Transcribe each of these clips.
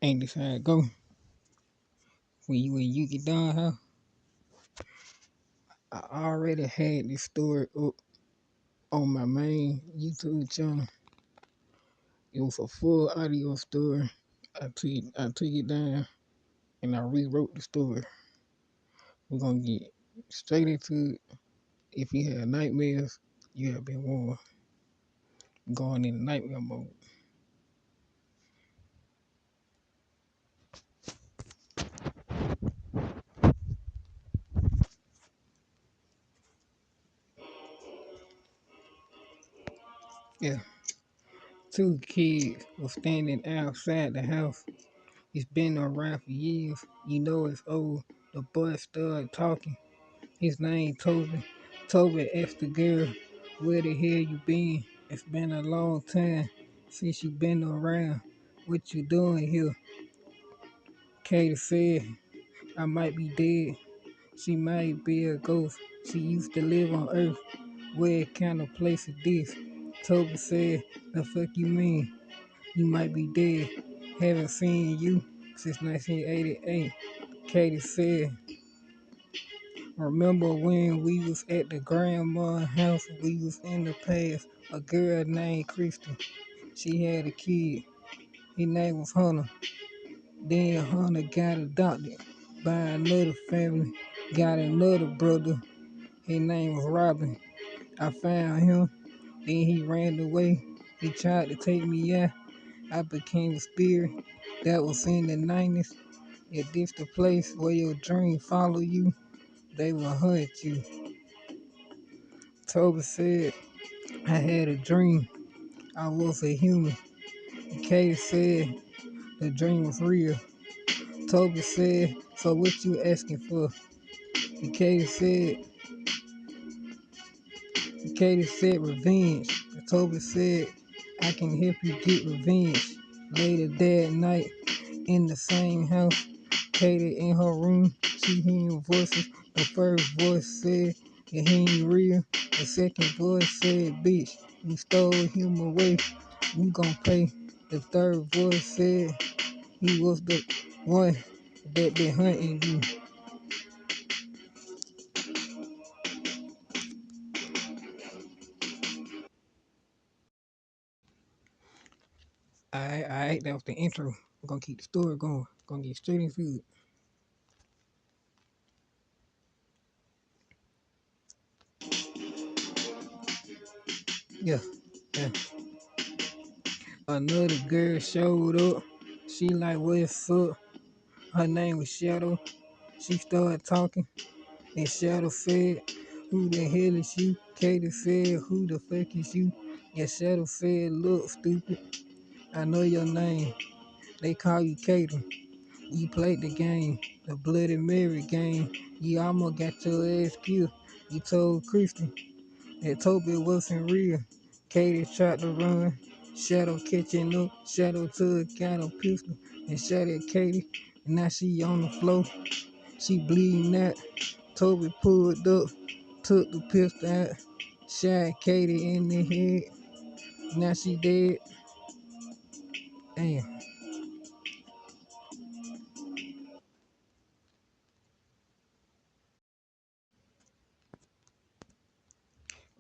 Ain't this how it go? When you get done, huh? I already had this story up on my main YouTube channel. It was a full audio story. I took it down and I rewrote the story. We're gonna get straight into it. If you have nightmares, you have been warned. Going in nightmare mode. Yeah. Two kids were standing outside the house. It's been around for years. You know it's old. The boy started talking. His name Toby. Toby asked the girl, "Where the hell you been? It's been a long time since you been around. What you doing here?" Katie said, "I might be dead. She might be a ghost. She used to live on Earth. What kind of place is this?" Toby said, "The fuck you mean? You might be dead. Haven't seen you since 1988. Katie said, "Remember when we was at the grandma's house? We was in the past. A girl named Christy. She had a kid. His name was Hunter. Then Hunter got adopted by another family. Got another brother. His name was Robin. I found him. Then he ran away. He tried to take me out. I became a spirit. That was in the 90s. If this the place where your dreams follow you, they will hunt you." Toby said, "I had a dream. I was a human." Katie said, "The dream was real." Toby said, "So what you asking for?" And Katie said, "Revenge." And Toby said, "I can help you get revenge." Later that night, in the same house, Katie in her room, she hearing voices. The first voice said that he ain't real. The second voice said, "Bitch, you stole him away. You gon' pay." The third voice said he was the one that been hunting you. Alright, that was the intro. We're gonna keep the story going. Gonna get straight into it. Yeah, yeah. Another girl showed up. She like, "What's up?" Her name was Shadow. She started talking, and Shadow said, "Who the hell is you?" Katie said, "Who the fuck is you?" And Shadow said, "Look, stupid, I know your name. They call you Katie. You played the game, the Bloody Mary game. You almost got your ass killed. You told Kristen that Toby wasn't real." Katie tried to run. Shadow catching up. Shadow took out a pistol and shot at Katie. And now she on the floor. She bleeding out. Toby pulled up, took the pistol out, shot Katie in the head. Now she dead. Damn.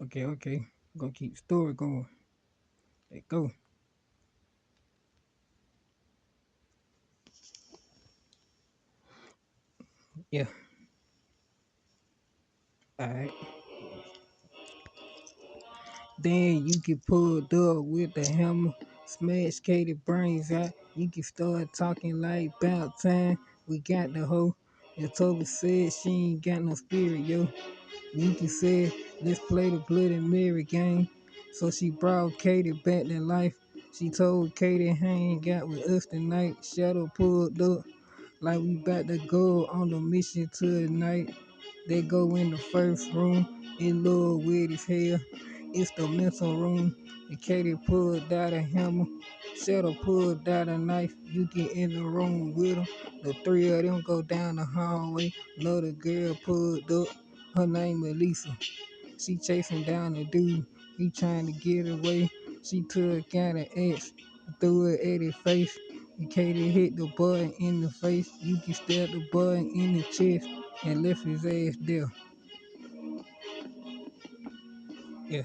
Okay. Gonna keep the story going. Let go. Yeah. Alright. Then you can pulled up with the hammer, smash Katie brains out. You can start talking like about time. We got the hoe. And Toby said she ain't got no spirit, yo. Yuki said, "Let's play the Bloody Mary game." So she brought Katie back to life. She told Katie, "Hang out with us tonight." Shadow pulled up like we about to go on the mission tonight. They go in the first room. It look weird as hell. It's the mental room. And Katie pulled out a hammer. Shadow pulled out a knife. You get in the room with them. The three of them go down the hallway. Another girl pulled up. Her name is Lisa. She chasing down the dude. He trying to get away. She took out an axe, threw it at his face. Katie hit the button in the face. Yuki stabbed the button in the chest and left his ass there. Yeah.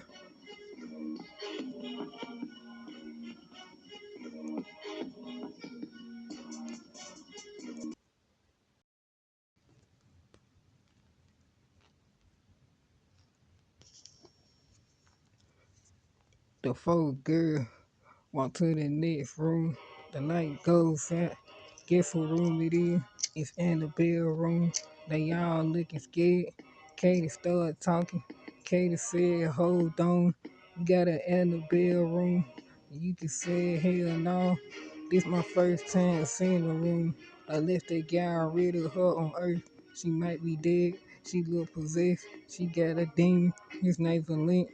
The fourth girl walked to the next room. The light goes out. Guess what room it is? It's Annabelle room. They all looking scared. Katie started talking. Katie said, hold on. You got an Annabelle room? You can say, hell no. This my first time seeing the room. Unless they got rid of her on Earth. She might be dead. She look possessed. She got a demon. His name's Link.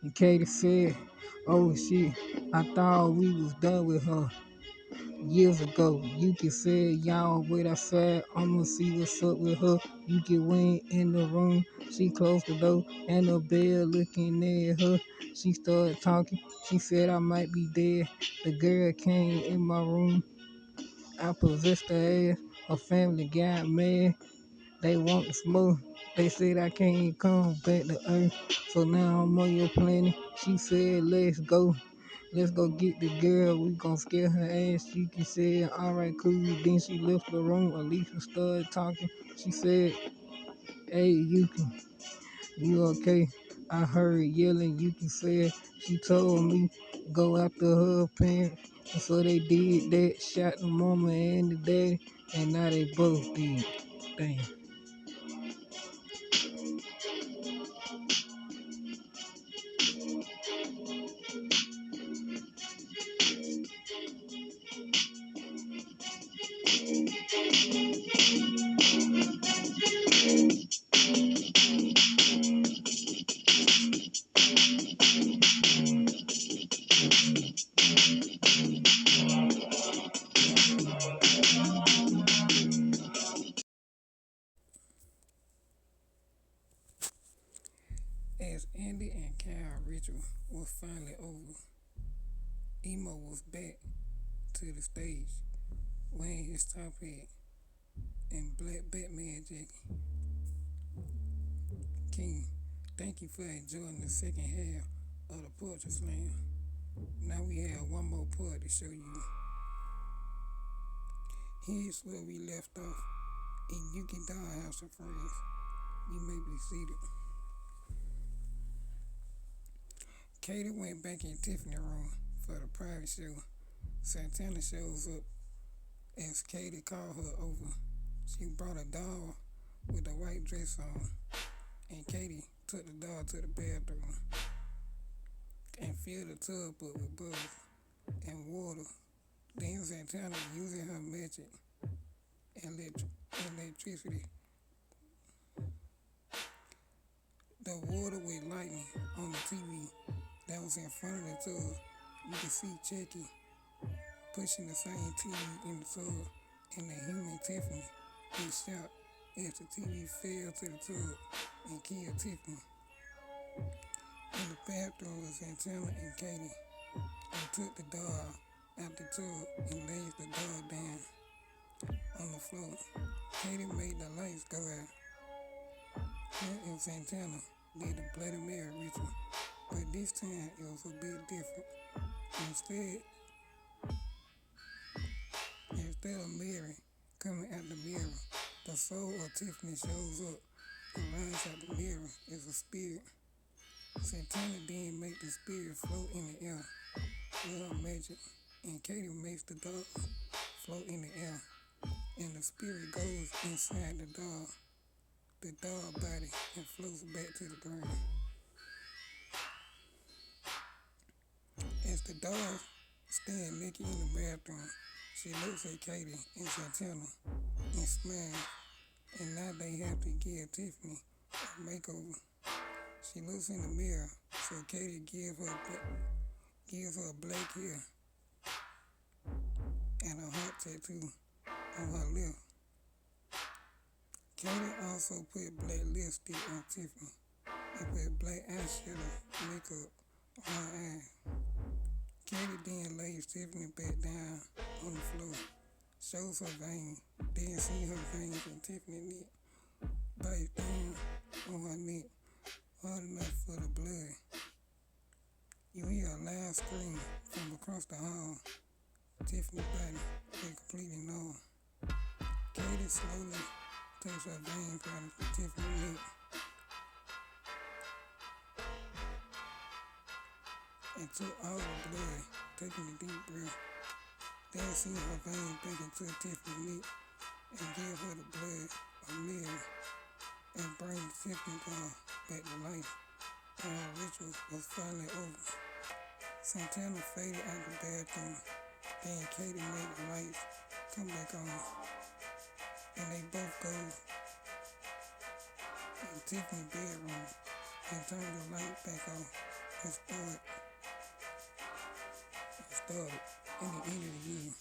And Katie said, oh shit, I thought we was done with her years ago. Yuki said, y'all wait outside, I'ma see what's up with her. Yuki went in the room, she closed the door, Annabelle looking at her. She started talking, she said I might be dead. The girl came in my room, I possessed her ass, her family got mad. They want to smoke. They said I can't come back to Earth. So now I'm on your planet. She said, let's go. Let's go get the girl. We gon' scare her ass. She can say, alright, cool. Then she left the room. Alicia started talking. She said, hey, Yuki, you okay? I heard yelling. Yuki said, she told me go after her parents. And so they did that. Shot the mama and the daddy. And now they both dead. Damn. As Andy and Kyle ritual was finally over, Emo was back to the stage, wearing his top hat and black Batman jacket. King, thank you for enjoying the second half of the Poetry Slam. Now we have one more part to show you. Here's where we left off in Yuki Dollhouse and Friends. You may be seated. Katie went back in Tiffany's room for the private show. Santana shows up as Katie called her over. She brought a doll with a white dress on, and Katie took the doll to the bathroom and filled the tub up with bugs and water. Then Santana, using her magic and electricity, the water with lightning on the TV that was in front of the tub. You can see Chucky pushing the same TV in the tub, and the human Tiffany gets shot as the TV fell to the tub and killed Tiffany. In the bathroom was Santana and Katie, and took the doll out the tub and laid the doll down on the floor. Katie made the lights go out. Her and Santana did the Bloody Mary ritual, but this time it was a bit different. Instead of Mary coming out the mirror, the soul of Tiffany shows up and rises out the mirror as a spirit. Santana then makes the spirit float in the air with her magic, and Katie makes the dog float in the air, and the spirit goes inside the dog body, and floats back to the ground. As the dog stands naked in the bathroom, she looks at Katie and Santana and smiles, and now they have to give Tiffany a makeover. She looks in the mirror, so Katie gives her black hair and a heart tattoo on her lip. Katie also put black lipstick on Tiffany and put black eyeshadow makeup on her eye. Katie then lays Tiffany back down on the floor, shows her veins, then see her veins and Tiffany neck, bites down on her neck, hard enough for the blood. You hear a loud scream from across the hall. Tiffany's body is completely numb. Katie slowly takes her veins out of Tiffany's neck and took all the blood, taking a deep breath. Then sent her veins back into Tiffany's neck and gave her the blood of Mary and bring Tiffany down back to life. And her ritual was finally over. Santana faded out the bathroom. Then Katie made the lights come back on. And they both go in Tiffany's bedroom and turned the light back on and started in the end of the year.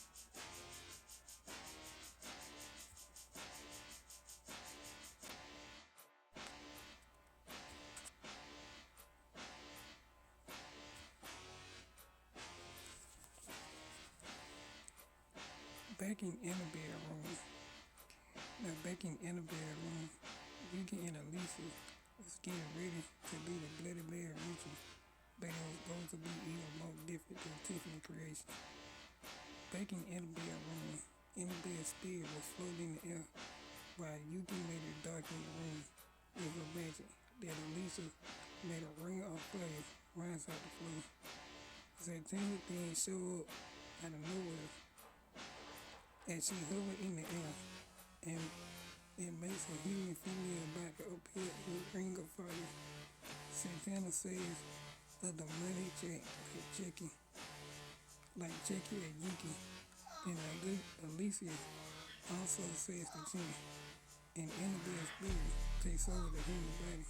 Back in the bedroom, Yuki and Alicia was getting ready to do the Bloody Mary ritual, but it was going to be even more different than Tiffany's creation. Back in the bedroom, Annabelle's spirit was floating in the air, while Yuki made it dark in the room with her magic that Alicia made a ring of fire rise out the floor. Santana then showed up out of nowhere, and she hovered in the air, and it makes a human female body appear in a ring of fire. Santana says of the money check like Jackie and Yuki, and Alicia also says the chin, and Annabelle's spirit takes over the human body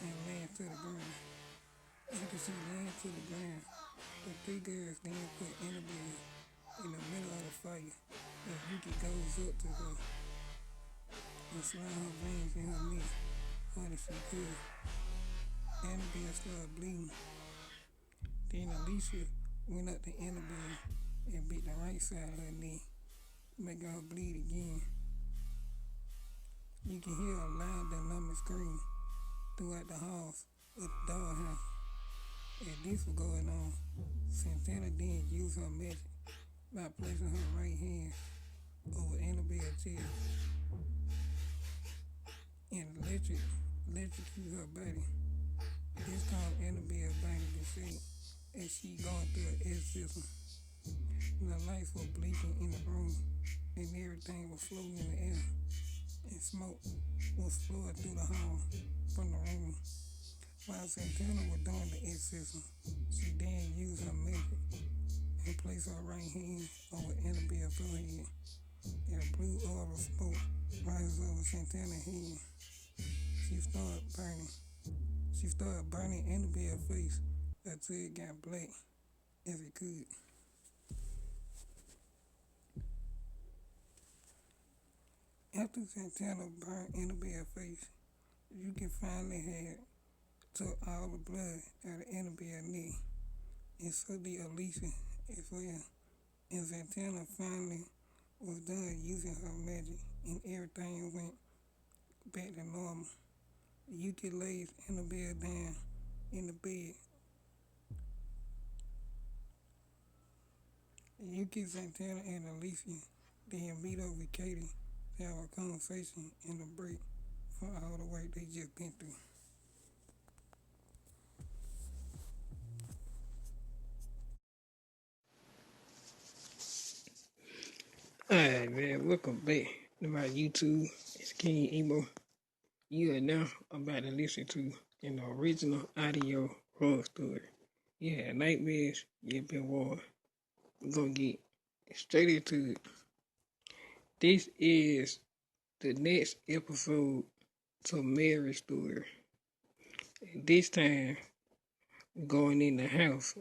and lands to the ground. After she lands to the ground, the three girls then put Annabelle in the middle of the fire, and Yuki goes up to her and slide her veins in her neck hard as she could. Annabelle started bleeding. Then Alicia went up to Annabelle and beat the right side of her knee, making her bleed again. You can hear a loud dynamic scream throughout the house of the dollhouse. As this was going on, Santana then used her magic by placing her right hand over Annabelle's chest and electrocute her body. This caused Annabelle's body to shake as she going through an exorcism. The lights were blinking in the room, and everything was floating in the air, and smoke was flowing through the hall from the room. While Santana was doing the exorcism, she then used her magic and placed her right hand over Annabelle's forehead, and a blue orb of smoke rises over Santana's hand. She started burning Annabelle's face until it got black as it could. After Santana burned Annabelle's face, you can finally had took all the blood out of Annabelle's neck, and so did Alicia as well. And Santana finally was done using her magic, and everything went back to normal. Yuki lays Annabelle down in the bed. Yuki, Santana, and Alicia then meet up with Katie to have a conversation and a break for all the work they just been through. Alright, man, welcome back to my YouTube. It's King Emo. You are now about to listen to an original audio horror story. Yeah, nightmares, you've been warned. We're gonna get straight into it. This is the next episode to Mary's story. And this time, we're going in the house.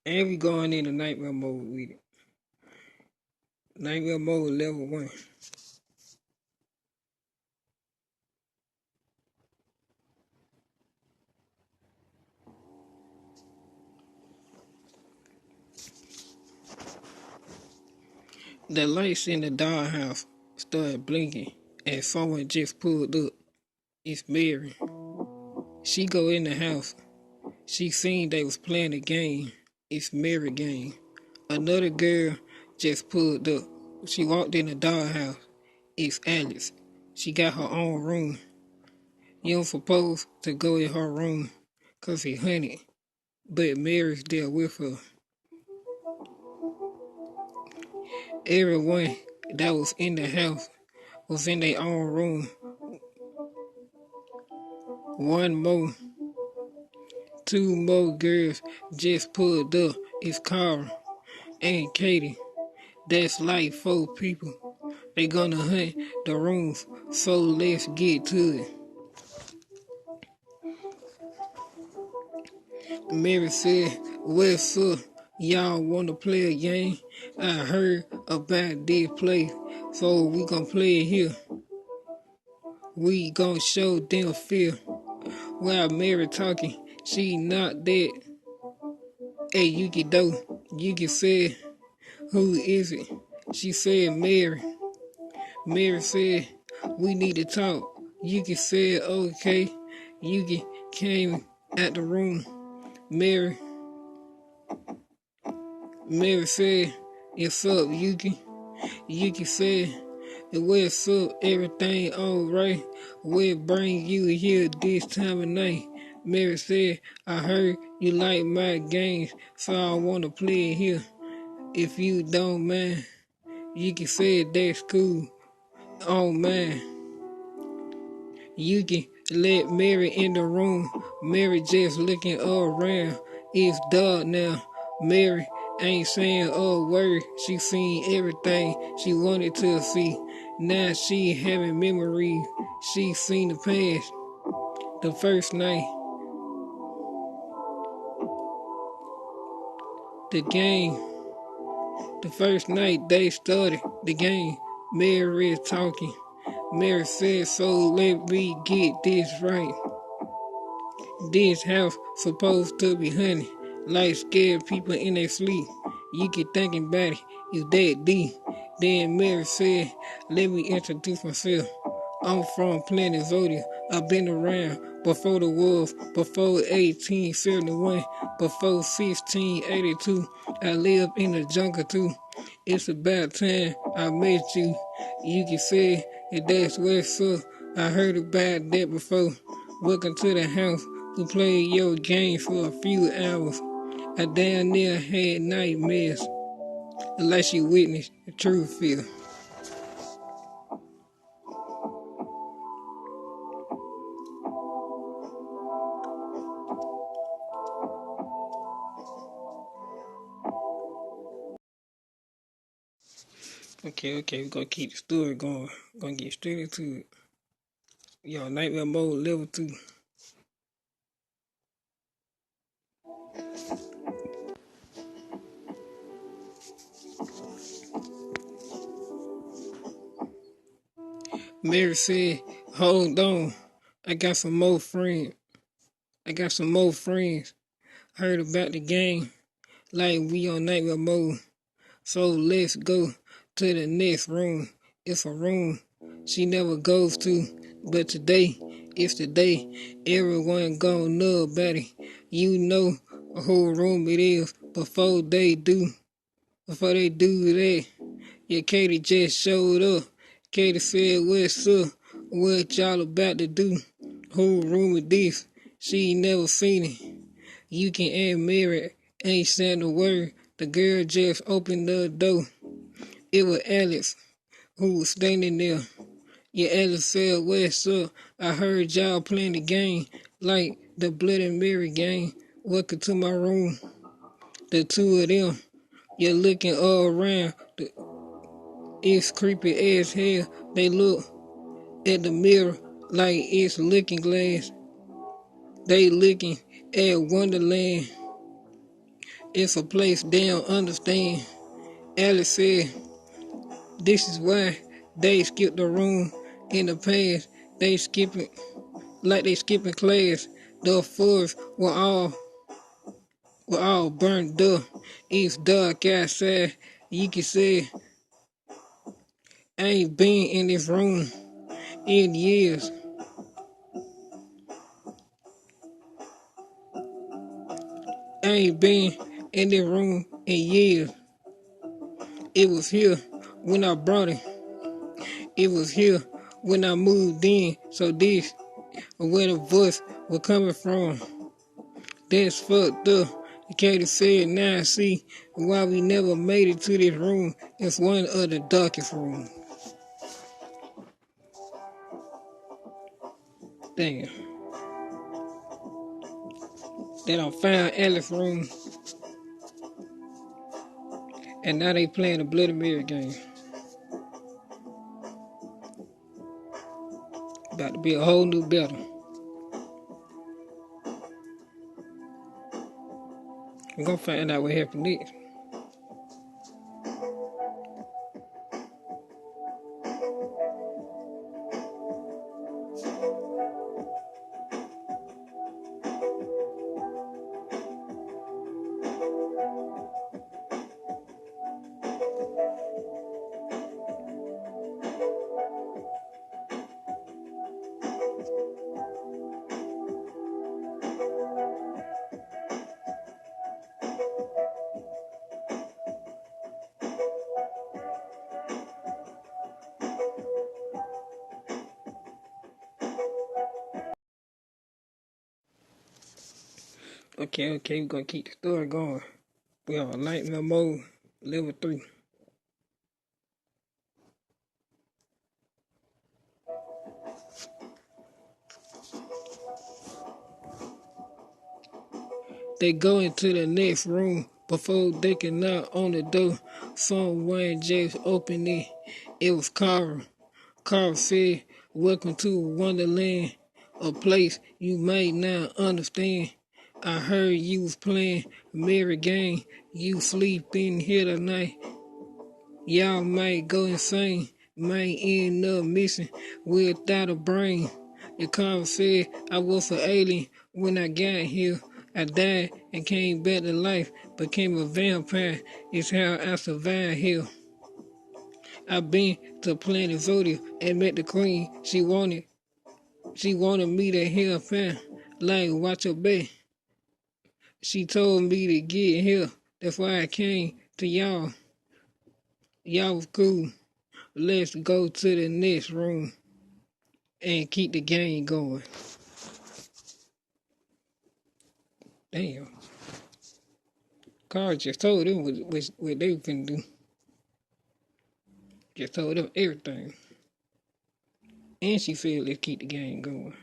And we going into nightmare mode with it. Nightmare mode level 1. The lights in the dollhouse started blinking and someone just pulled up. It's Mary. She go in the house. She seen they was playing a game. It's Mary game. Another girl just pulled up. She walked in the dollhouse. It's Alice. She got her own room. You don't supposed to go in her room 'cause it's haunted. But Mary's there with her. Everyone that was in the house was in their own room. One more, two more girls just pulled up. It's Cara and Katie. That's like 4 people. They gonna hunt the rooms, so let's get to it. Mary said, "What's up? Y'all wanna play a game? I heard about this place, so we gonna play it here. We gonna show them fear." While Mary talking, she knocked that at Yuki door. Yuki said, "Who is it?" She said, "Mary." Mary said, "We need to talk." Yuki said, "Okay." Yuki came at the room. Mary said, "It's up, Yuki." Yuki said, "What's up? Everything alright? What bring you here this time of night?" Mary said, "I heard you like my games, so I wanna play it here. If you don't mind." Yuki said, "That's cool. Oh man." Yuki let Mary in the room. Mary just looking around. It's dark now. Mary ain't saying a word. She seen everything she wanted to see. Now she having memories. She seen the past. The first night, the game. The first night they started the game. Mary is talking. Mary said, "So let me get this right. This house supposed to be haunted, like scared people in their sleep. You get thinking about it, is that deep?" Then Mary said, "Let me introduce myself. I'm from Planet Zodiac. I've been around before the wolf, before 1871, before 1682. I lived in the jungle too. It's about time I met you." Yuki said, "And that's what's up. I heard about that before. Welcome to the house. We played your game for a few hours. I damn near had nightmares, unless you witnessed the truth feel." Okay, we're gonna keep the story going. Gonna get straight into it. Yo, Nightmare Mode Level 2. Mary said, "Hold on. I got some more friends. I got some more friends. Heard about the game, like we on Nightmare Mode. So let's go to the next room. It's a room she never goes to, but today it's the day everyone gonna know about it. You know whole room it is before they do that. Yeah, Katie just showed up. Katie said, "What's up? What y'all about to do? Whole room is this?" She ain't never seen it. You can and Mary ain't saying a word. The girl just opened the door. It was Alex who was standing there. Yeah, Alex said, "What's up? I heard y'all playing the game, like the Blood and Mary game. Welcome to my room." The two of them, you're looking all around. It's creepy as hell. They look at the mirror like it's looking glass. They looking at Wonderland. It's a place they don't understand. Alex said, "This is why they skipped the room in the past. They skipping like they skipping class. The floors were all burnt up. It's dark outside." You can say I ain't been in this room in years. I ain't been in this room in years. It was here when I brought it. It was here when I moved in. So this where the voice was coming from. That's fucked up. Katie said, now I see why we never made it to this room. It's one of the darkest rooms. Damn. Then I found Alice's room, and now they playing the Bloody Mary game. About to be a whole new battle. We're gonna find out what happened next. Okay, we're gonna keep the story going. We on nightmare mode, level 3. They go into the next room before they can knock on the door. Someone just opened it. It was Carl. Carl said, welcome to Wonderland, a place you might not understand. I heard you was playing Mary game. You sleep in here tonight. Y'all might go insane. Might end up missing without a brain. The Carl said I was an alien when I got here. I died and came back to life, became a vampire. It's how I survived here. I've been to Planet Zodiac and met the queen. She wanted me to help her. Like, watch your back. She told me to get here. That's why I came to y'all. Y'all was cool. Let's go to the next room and keep the game going. Damn. Carl just told them what they finna do. Just told them everything. And she said, let's keep the game going.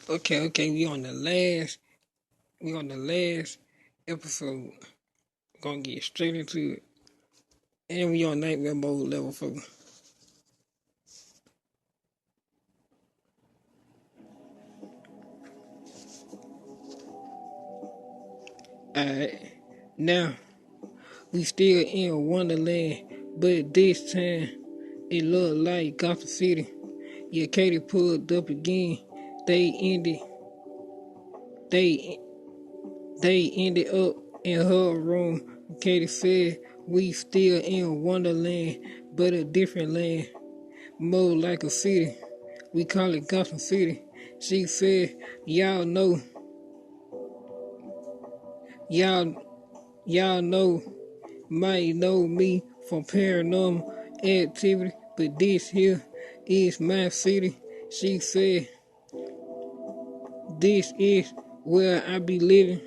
Okay, we on the last episode. Gonna get straight into it. And we on nightmare mode level 4. Alright. Now, we still in Wonderland, but this time it looked like Gotham City. Yeah, Katie pulled up again. They ended they they ended up in her room. Katie said we still in Wonderland, but a different land. More like a city. We call it Gotham City. She said, y'all y'all might know me from paranormal activity, but this here is my city. She said, this is where I be living.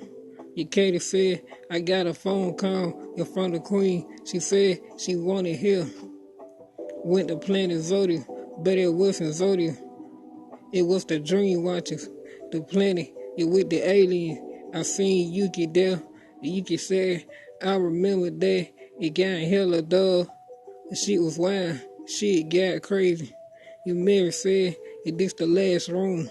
Katie said, I got a phone call from the queen. She said she wanted here. Went to Planet Zodiac, but it wasn't Zodiac. It was the Dream Watchers. The planet, it with the aliens. I seen Yuki there. Yuki said, I remember that it got hella dull. The shit was wild. Shit got crazy. Your Mary said, "Is this the last room?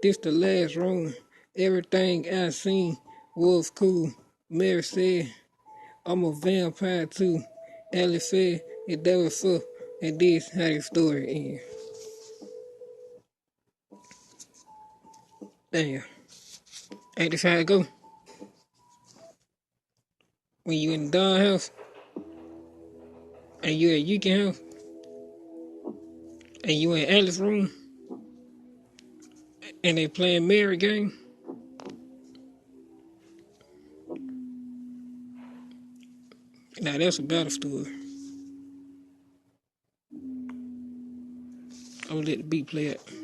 This the last room." Everything I seen was cool. Mary said, "I'm a vampire too." Alice said, "If that was so," and this how the story ends. Damn. Ain't this how it go? When you in the dog house, and you at Yuki house, and you in Alice's room, and they playing Mary game. Now that's a battle story. I'm gonna let the beat play out.